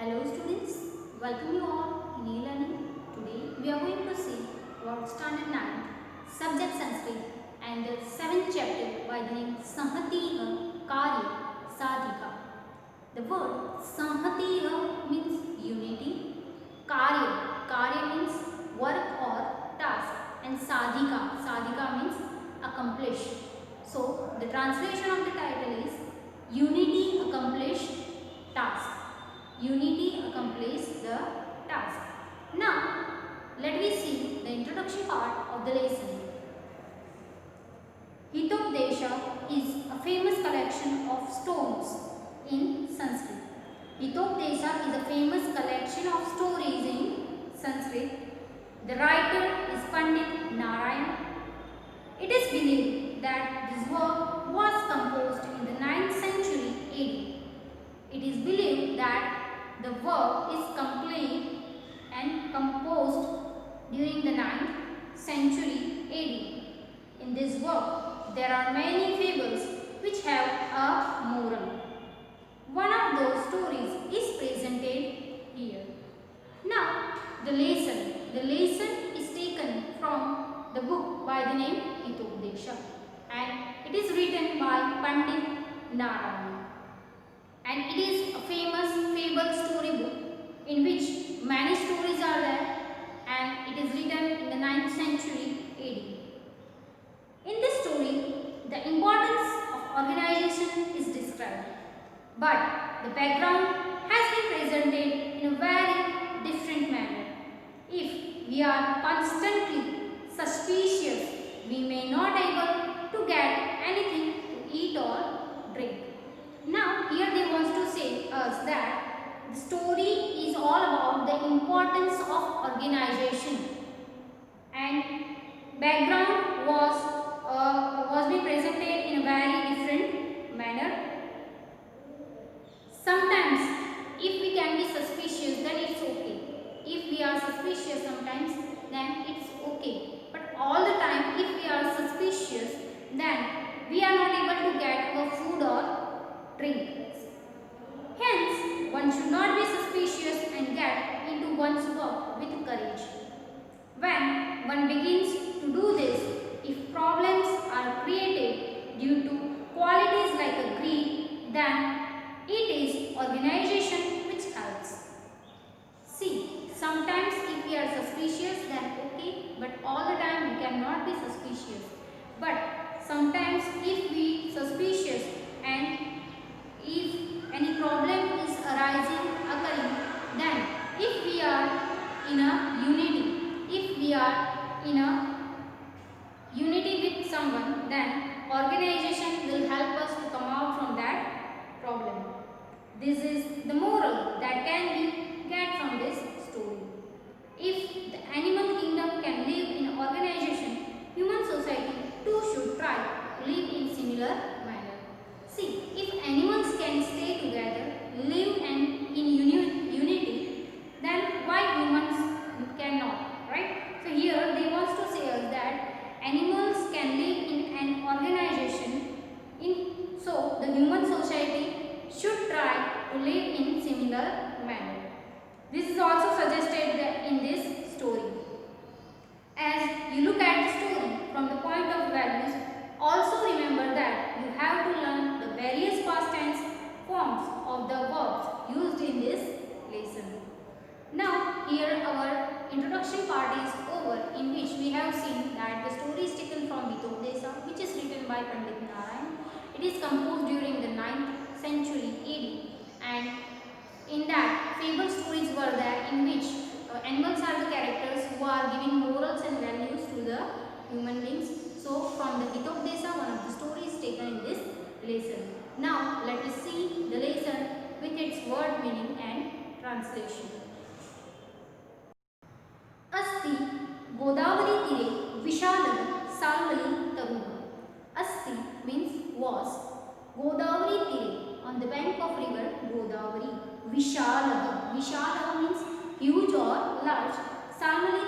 Hello students, welcome you all in e-learning. Today we are going to see about standard 9 subject Sanskrit and the 7th chapter by the name SAHATIH KAARYASAADHIKAA. The word SAHATIH means unity, Karya means work or task, and Sadhika means accomplish. So the translation of the title is Unity Accomplish Task. Unity accomplish the task. Now, let me see the introduction part of the lesson. Hitopdesha is a famous collection of stones in Sanskrit. Hitopdesha is a famous collection of stories in Sanskrit. The writer is Pandit Narayan. It is believed that this work was composed in the 9th century AD. It is believed that the work is complete and composed during the 9th century AD. In this work, there are many fables which have a moral. One of those stories is presented here. Now, the lesson. The lesson is taken from the book by the name Hitopdesha, and it is written by Pandit Narayan. And it is a famous fable storybook in which many stories are there, and it is written in the 9th century AD. In this story, the importance of organization is described, but the background has been presented in a very different manner. If we are constantly suspicious, we may not able to get anything to eat or drink. Now, here they want to say us that the story is all about the importance of organization, and background was being presented in a very different manner. Sometimes, if we can be suspicious, then it's okay. If we are suspicious sometimes, then it's okay. But all the time, if we are suspicious, then we are not able to get our food or drink. Hence, one should not be suspicious and get into one's work with courage. When one begins to do this, if problems are created due to qualities like greed, then it is organization which helps. See, sometimes if we are suspicious, then okay, but all the time we cannot be suspicious. But sometimes if we suspicious and if any problem is occurring, then if we are in a unity with someone, then organization will help us to come out from that problem. This is the moral that can be get from this story. If the animal kingdom can live in organization, human society too should try to live in similar manner. See, if animals can stay together, live in unity, then why humans cannot, right? So here they want to say us that animals can live in an organization, so the human society should try to live in similar manner. This is also suggested in this story. As you look at the story from the point of values, also remember that you have to learn the various past tense forms of the verbs used in this lesson. Now, here our introduction part is over, in which we have seen that the story is taken from Hitopdesha, which is written by Pandit Narayan. It is composed during the 9th century AD, and in that fable stories were there in which animals are the characters who are giving morals and values to the human beings. So from the Hitopdesha, one of the stories taken in this lesson. Now let us see the lesson with its word meaning and translation. Asti Godavari Tire Vishalam Salmali Taruha. Asti means was. Godavari Tire, on the bank of river Godavari. Vishala means huge or large. Salmali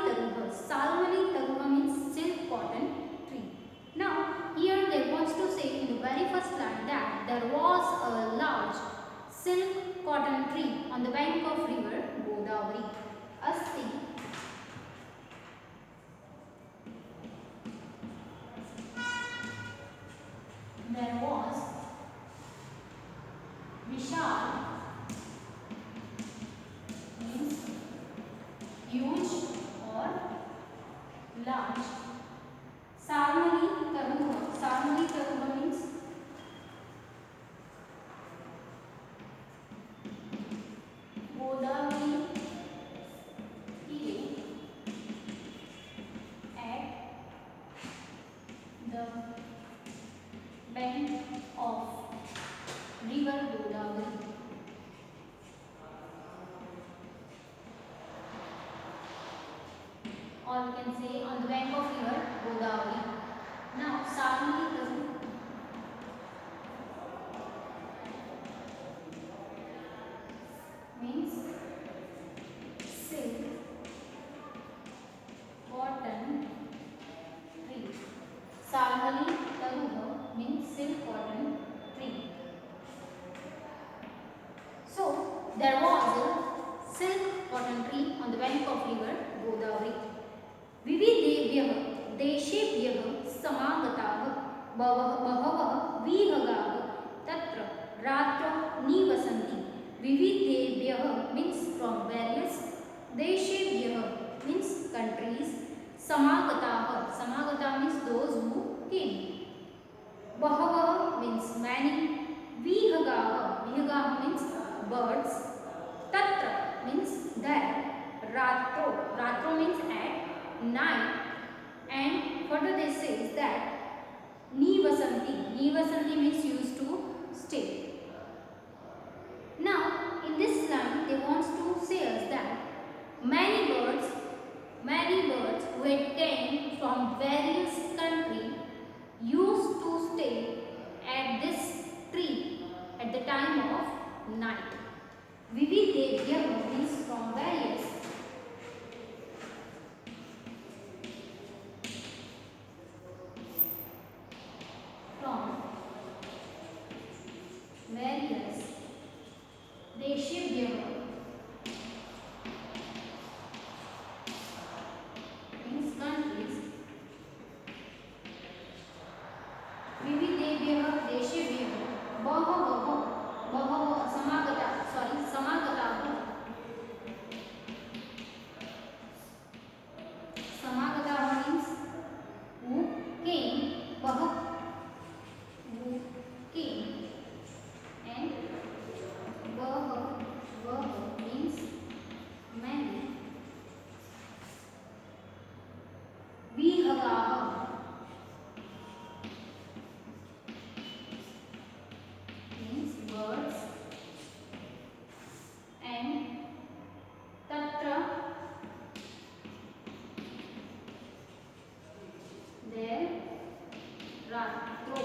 Taruha means silk cotton tree. Now, here they wants to say in the very first line that there was a large silk cotton tree on the bank of river Godavari. Asti. There was Vishal means huge or large. Sarmali Taruha means Godavari here at the bank of river Godavari. Or we can say on the bank of river Godavari. Now, Sarmali Taruha means silk cotton tree. Sarmali Taruha means silk cotton tree. So there was a silk cotton tree on the bank of river Godavari. विविधेभ्यः देशेभ्यः समागताः बहवः विहगाः तत्र रात्रौ निवसन्ति. विविधेभ्यः means from various, देशेभ्यः means countries, samagata means those who came, bahava means many, vihaga means birds, tatra means there, ratro means at night, and further they says that nivasanti means used to stay. Now in this line they want to say us that many birds who had came from various countries used to stay at this tree at the time of night. Vividebhyah means from various, deshyebhyah means countries. विविधेभ्यः देशेभ्यः बहवः समागताः means who came, who came, and means many. Vihagaha means birds, and tatra there ratro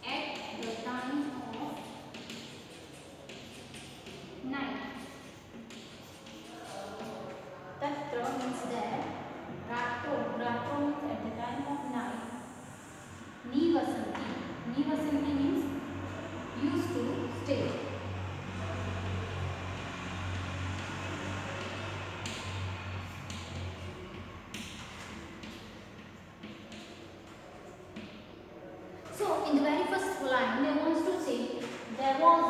at the time of night. Tatra means there, ratro means at the time of night. Nivasanti means used to stay. So in the very first line they want to say there was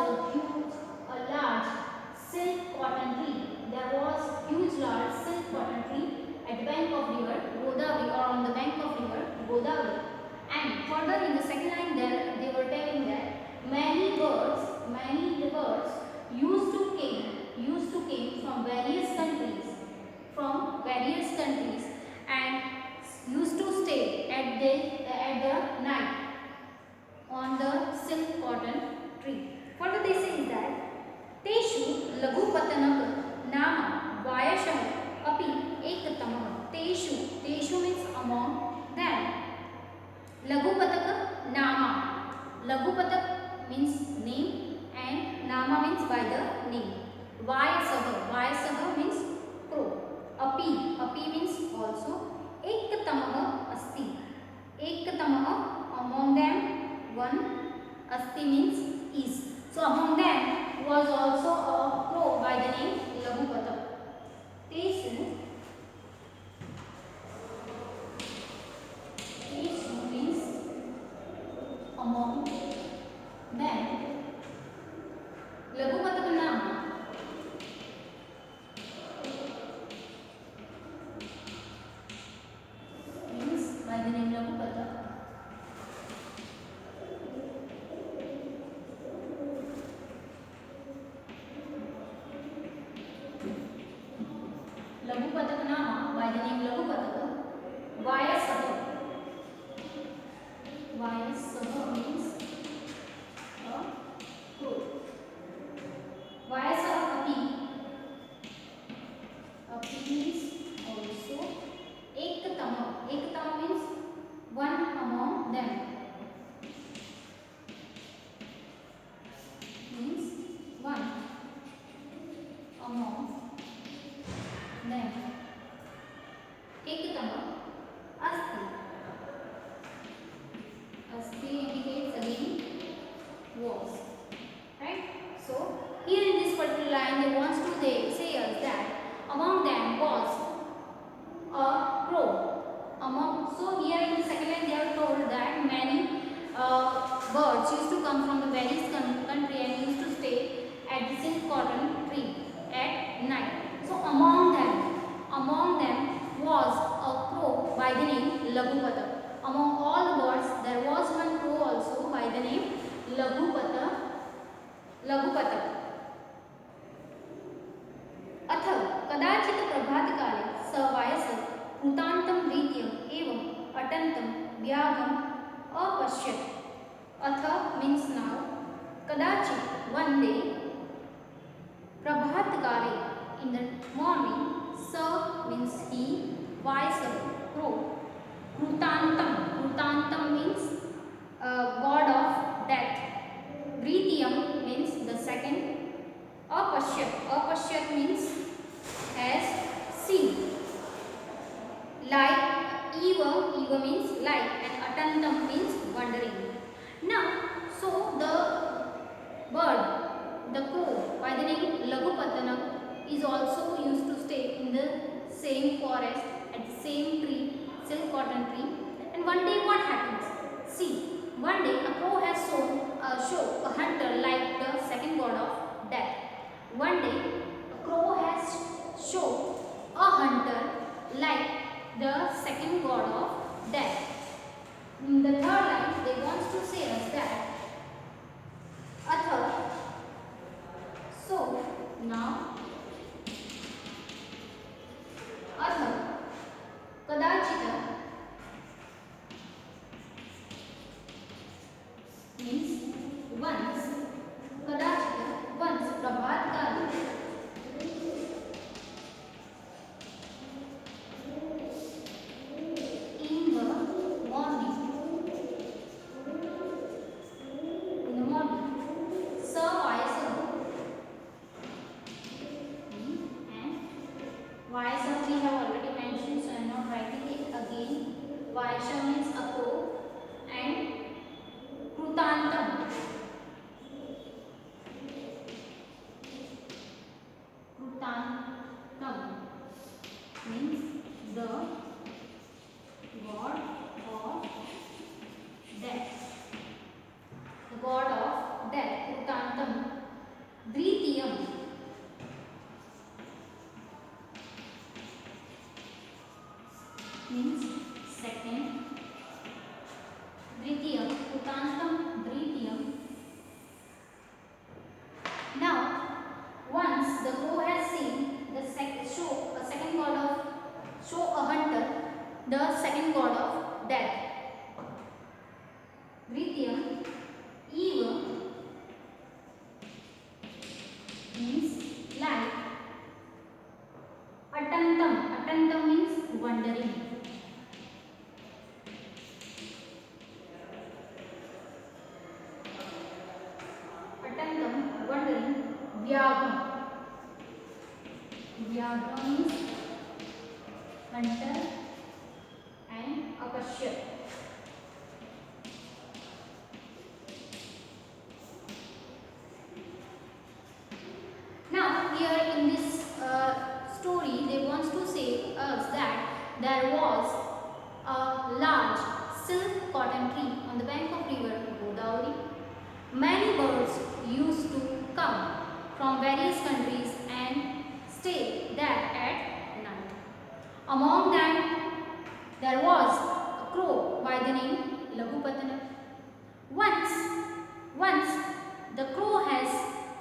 a large silk cotton tree. There was huge large silk cotton tree at the bank of river Godavari, or on the bank of river Godavari. And further in the second line they were telling that many birds used to came from various countries and used to stay at the night on the silk cotton tree. Further they say that Teshu Laghupatanak नाम वायशः अपि एकतमः. Teshu means among them. Laghupatak nama. Laghupatak means name and nama means by the name. Vayasah means crow. Api means also. Ektamah asti. Ektamah among them one. Asti means is. So among them was also a crow by the name Lagupata. Tesu means among them. Lagupata का नाम means by the name Lagupata. Lagupata का नाम by the name Lagupata. Vayasaha. Vayasaha means a crow. Vayasaha api. Api means also ekatama. Ekatama means one among them. Means one among them. Ekatama asti. Asti indicates again was. Right? So here in this particular line they wants to say us that among them was a crow. So here in the second line they are told that many birds used to come from the various country and used to stay at the silk cotton tree at night. So among them was a crow by the name Lagupata. Among all the birds there was one crow also by the name Lagupata. अथ कदाचित् प्रभातकाले स वायसः कृतान्तं रीत्यम् एवम् अटन्तं व्याघ्रम् अपश्यत्. अथ means now. Kadachit one day. Prabhatkale in the morning. Sa means he. Vaisa crow. Krutantam means god of death. Vritiyam means the second. Apashyat means has seen. Like eva means like, and atantam means wandering. Now, so the bird, the crow by the name Lagupatana is also used to stay in the same forest at the same tree, silk cotton tree. And one day what happens? See, one day a crow has show a hunter like the second god of death. One day a crow has show a hunter like the second god of death. In the third line they want to say us that Atha. So now Atha Kadachita means once. Kadachita once. Prabhatkali in the morning. In the morning. Sa Vaisa and Vaisa we have already mentioned, so I am not writing it again. Vaisa means a crow and Krutantam. Krutantam means the god of death. The god of death. Krutantam. Dritiyam means second. Dritiyam. Krutantam Dritiyam. Now, once the crow has seen the second god of show a hunter, the second god of death. Dritiyam eva means like. Atantam means wandering. Atantam wandering. Vyaghram means hunter and apashyat. here in this story, they wants to say us that there was a large silk cotton tree on the bank of river Godavari. Many birds used to come from various countries and stay there at night. Among them, there was a crow by the name Laghupatana. Once the crow has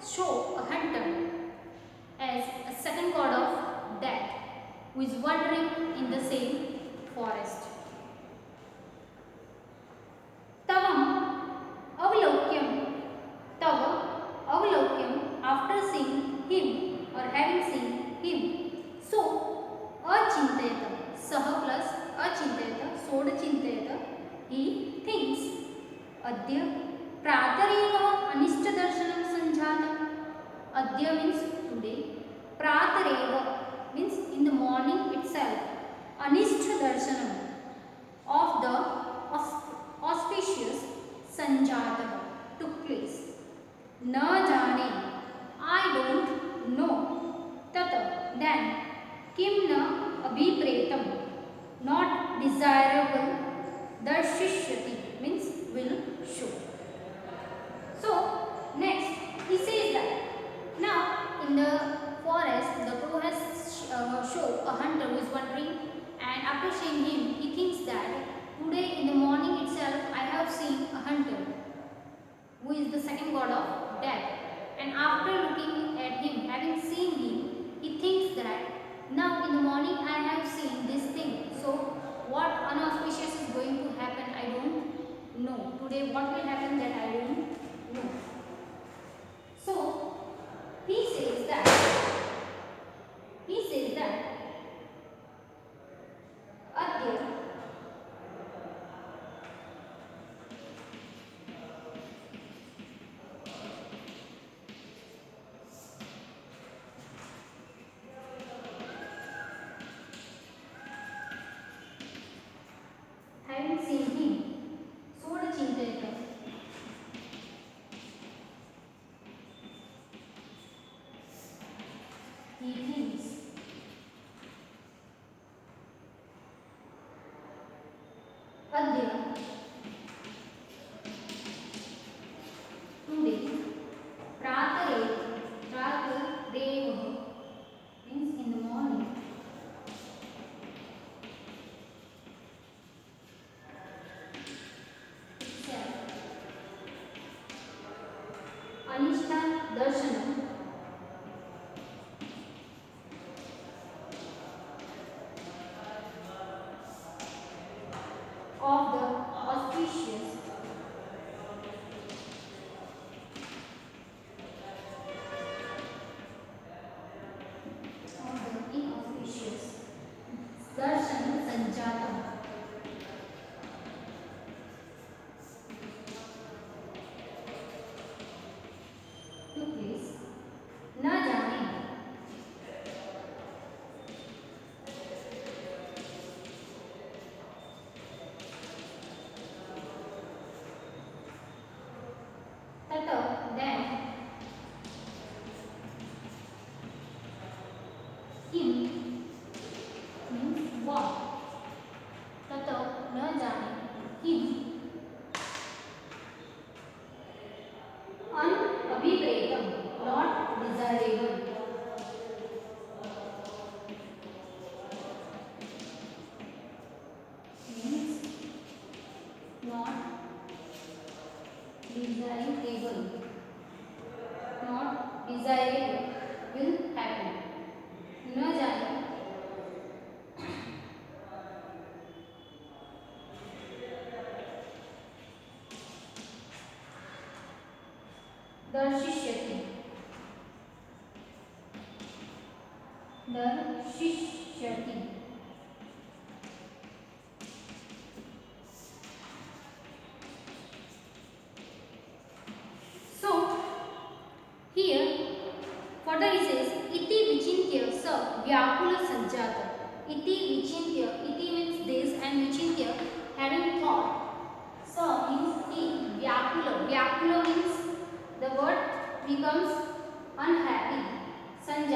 shown a hunter as a second god of death who is wandering in the same forest. Tavam avalokyam. Tava avalokyam, after seeing him or having seen him. So achintayata. Saha plus achintayata. Sod chintayata. He thinks. Adya pratareva anishta darshanam sanjata. Adya means today. Pratareva means in the morning itself. Anishta darshanam of the auspicious sanjata took place. Na jane, I don't know. Tata, then. Kim na abhipretam, not desirable. Darshishyati means will show. So, next he says that now in the forest the crow has shown a hunter who is wandering, and after seeing him he thinks that today in the morning itself I have seen a hunter who is the second god of death, and after looking at him, having seen him, he thinks that now in the morning I have seen this thing. So what unauspicious is going to happen, I don't know. Today what will happen, that I don't know. So he says that Adya having seen him, Soda Chintayata. He thinks. Adya today Pratareva means in the morning. Anishta darshanam of the auspicious inauspicious darshan sanjatam took place. Na jane, tata, then. Kim means what? Tata na jane, him. Unabhipretam, not desirable. Means not desirable. Not desirable will happen. Na jane, darshishyati. Darshishyati. So here further he says iti vichintya sa vyakula sanjata. Iti vichintya, iti means this and vichintya having thought. Sa means in, vyakula. Vyakula means the word becomes unhappy. Sanjata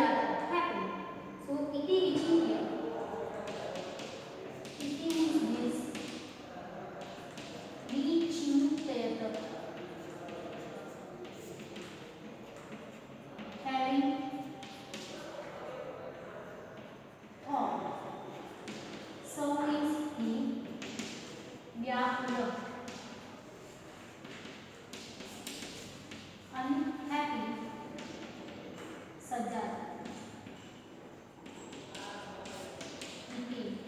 Sadar became.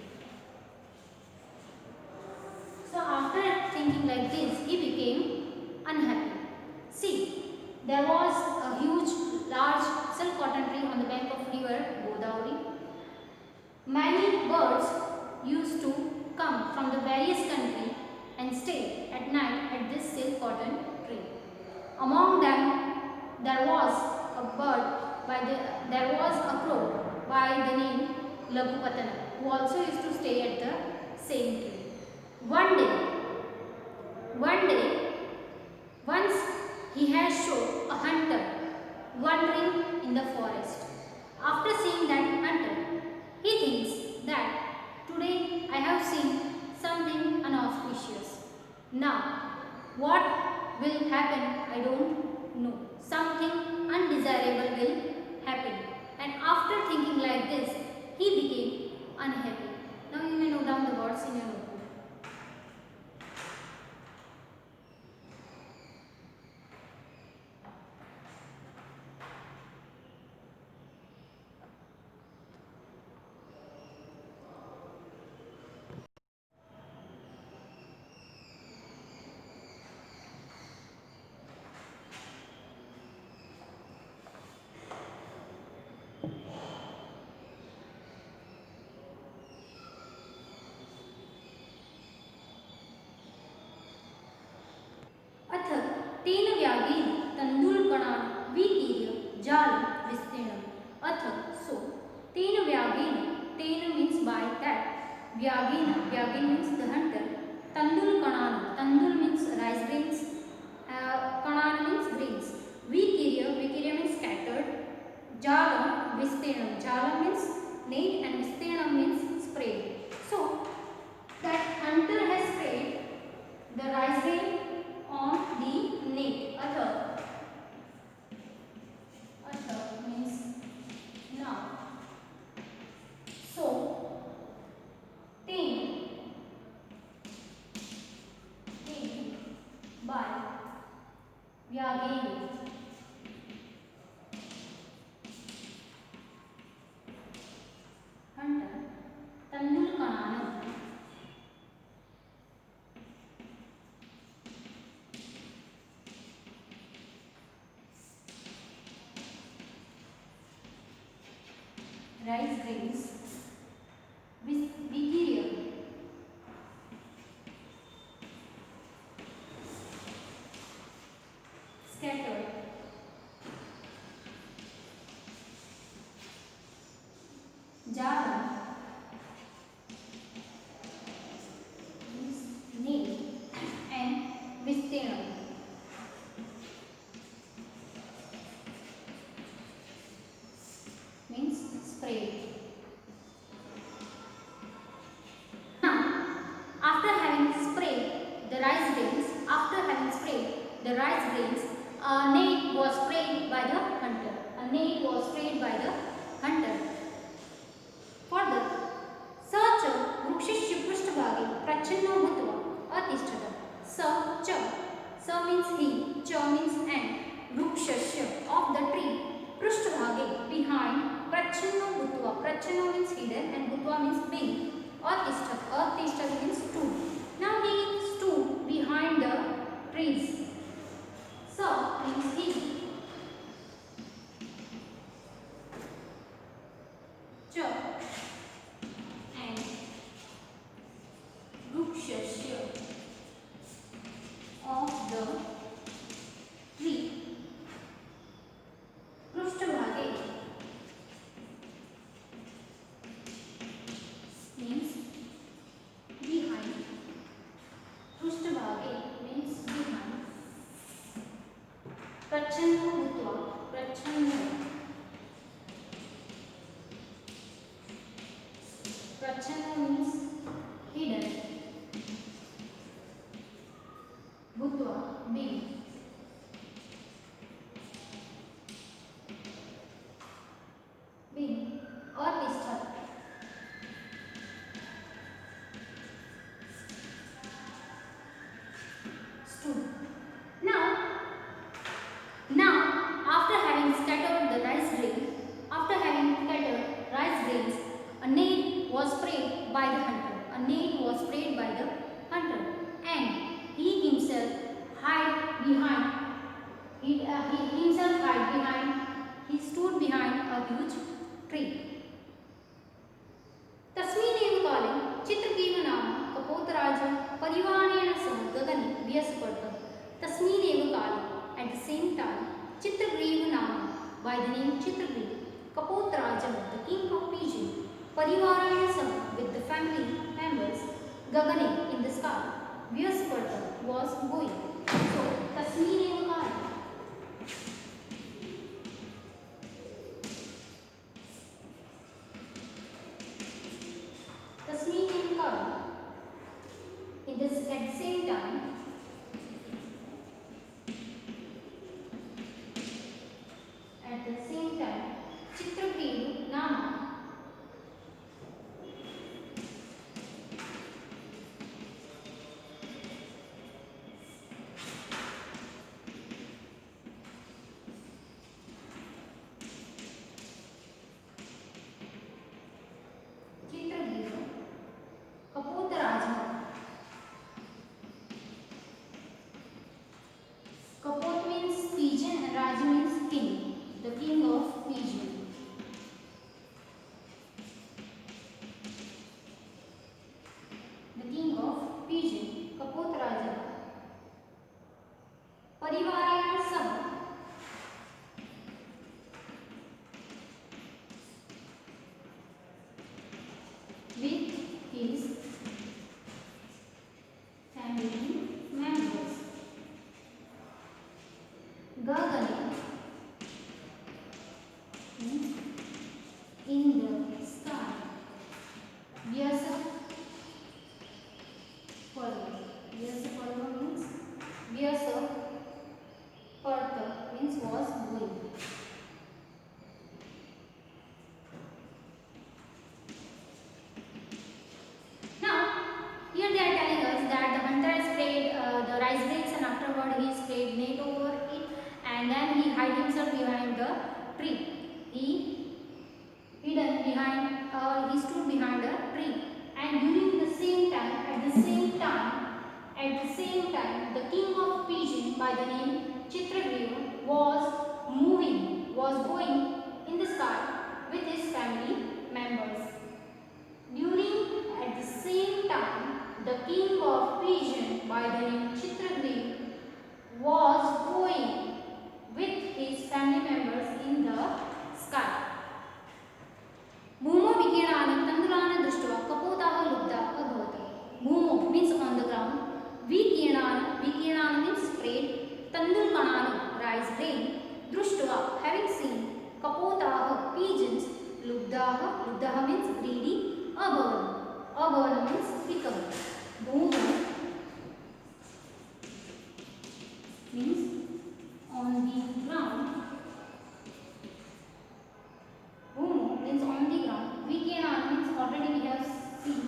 So after thinking like this, he became unhappy. See, there was a huge, large silk cotton tree on the bank of river Godavari. Many birds used to come from the various country and stay at night at this silk cotton tree. Among them, there was a crow by the name Laghupatana, who also used to stay at the same tree. One day, once he has shown a hunter wandering in the forest. After seeing that hunter, he thinks that today I have seen something unauspicious. Now, what will happen, I don't know. Something undesirable will happen. And after thinking like this, he became unhappy. Now you may note down the words in your notebook. अथ तेन व्याघ्रेण तण्डुलकणान् विकीर्य जालं विस्तीर्णम्. अथ, so, तेन व्याघ्रेण, तेन means by that, vyagin means the hunter, tandulkanan, tandul means rice grains, kanan means grains, vikirya means scattered, jalam jalam means net and vistirnam means spread. So that hunter has spread the rice grain on the net. Atha means now. So ten by vyagin hunter tandulkananam rice grains vikirya scattered jalam means net and vistirnam means spread. Now, after having sprayed the rice grains, a net was sprayed by the hunter. Further, स च वृक्षस्य पृष्ठभागे प्रच्छन्नो भूत्वा अतिष्ठत्. स means he, च means and, वृक्षस्य of the tree, पृष्ठभागे behind, प्रच्छन्नो भूत्वा, प्रच्छन्नो means hidden and भूत्वा means being, अतिष्ठत् means stood. Now he stood behind the trees. Sa means he, cha and vrukshasya of the tree, prushtabhage means behind, prushtabhage means behind, prachanno bhutva, prachanno means hidden, bhutva being, atishthat stood. Now after having scattered the rice grain, hunted, and he himself hid behind. He himself hid behind. He stood behind a huge tree. तस्मिन्नेव काले चित्रग्रीव नाम कपोतराजः परिवारेण सह गगने व्यस्पतः. तस्मिन्नेव काले, at the same time, Chitragriva Nama, by the name Chitragriva, Kapotarajam, the king of pigeon, Parivarana Saha, with the family members, Gagane, in the sky, Vyasparta was going. So, Tasmineva Kala. Tasmineva Kala. In this, at the same time, Chitragriva Nama, Chitragriva Kapotarajam. Kapot means pigeon and Raja means king, the king of pigeon. The king of pigeon, Kapotarajam. Parivarena Saha, with his family members. Gagane means in the sky. Vyasa Parva. Vyasa Parva means Vyasa Parta means was going. Now, here they are telling us that the hunter has sprayed the rice grains and afterward he sprayed net over it and then he hid himself behind the tree. He hidden behind, he stood behind a tree, and during the same time, at the same time, the king of pigeon by the name Chitragriva was going in the sky with his family members. At the same time, the king of pigeon by the name Chitragriva was going with his family members in the sky. Bhumo vikiranam tandulana drishtva kapotaha lubdha abhavata. Bhumo means on the ground. Vikiranam means sprayed. Tandulkananam, rice grain. Drishtva, having seen. Kapotaha, pigeons. Lubdha means greedy. Abhavana means become. Bhumo means on the ground. Bhumo means on the ground. Vikena means already we have seen.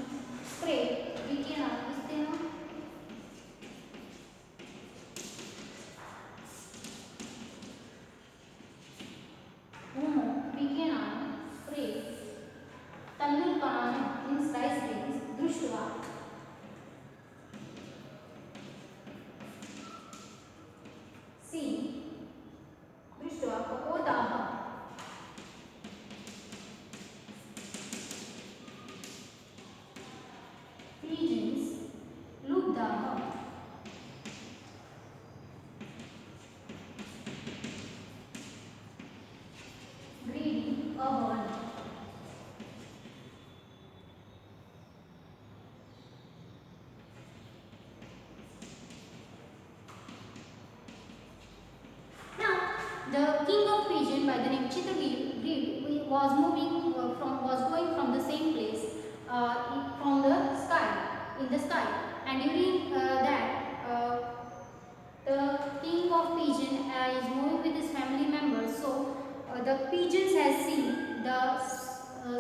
Spray. Vikena is there. Bhumo, Vikena, spray. Tandulkanana means rice grains. Drishtva. See. Drishtva kapotaha. Pigeons. Lubdha. Greedy. Abhavana. The king of pigeon by the name Chitragriva was going from the same place from the sky, in the sky, and during that the king of pigeon is moving with his family members. So the pigeons has seen the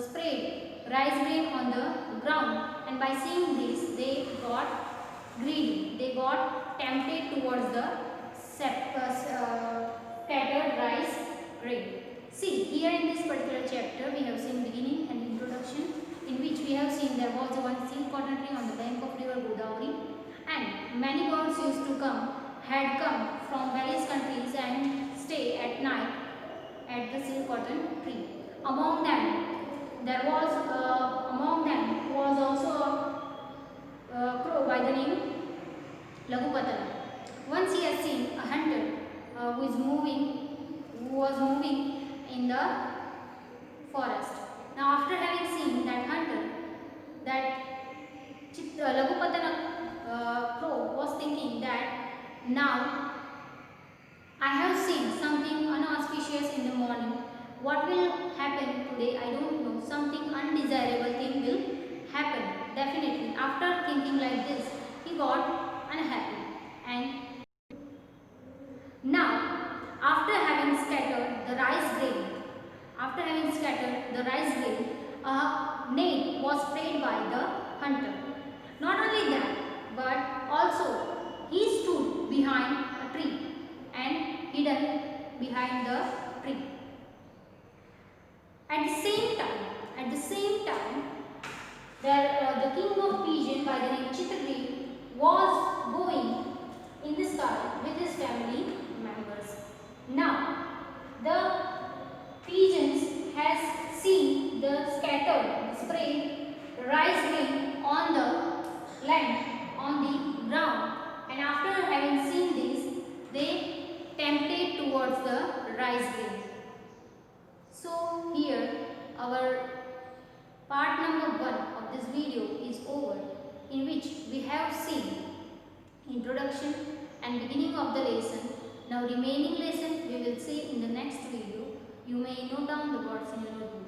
sprayed rice grain on the ground, and by seeing this they got greedy. They got tempted towards the scattered rice grain. See, here in this particular chapter we have seen beginning and introduction, in which we have seen there was one silk cotton tree on the bank of river Godavari, and many birds had come from various countries and stay at night at the silk cotton tree. Among them, was also a crow by the name Lagupatana. Once he has seen a hunter who was moving in the forest. Now, after having seen that hunter, that Lagupatana crow was thinking that now I have seen something unauspicious in the morning. What will happen today? I don't know. Something undesirable thing will happen. Definitely. After thinking like this, he got unhappy. And now, after having scattered the rice grain, a net was sprayed by the hunter. Not only that, but also he stood behind a tree and hidden behind the tree. At the same time, the king of pigeon by the name Chitragiri was going in the sky with his family members. Now, the pigeons has seen the scattered, sprayed rice grain on the land, on the ground, and after having seen this, they tempted towards the rice grain. So here our part number 1 of this video is over, in which we have seen introduction and beginning of the lesson. Now remaining lesson we will see in the next video. You may note down the words in your notebook.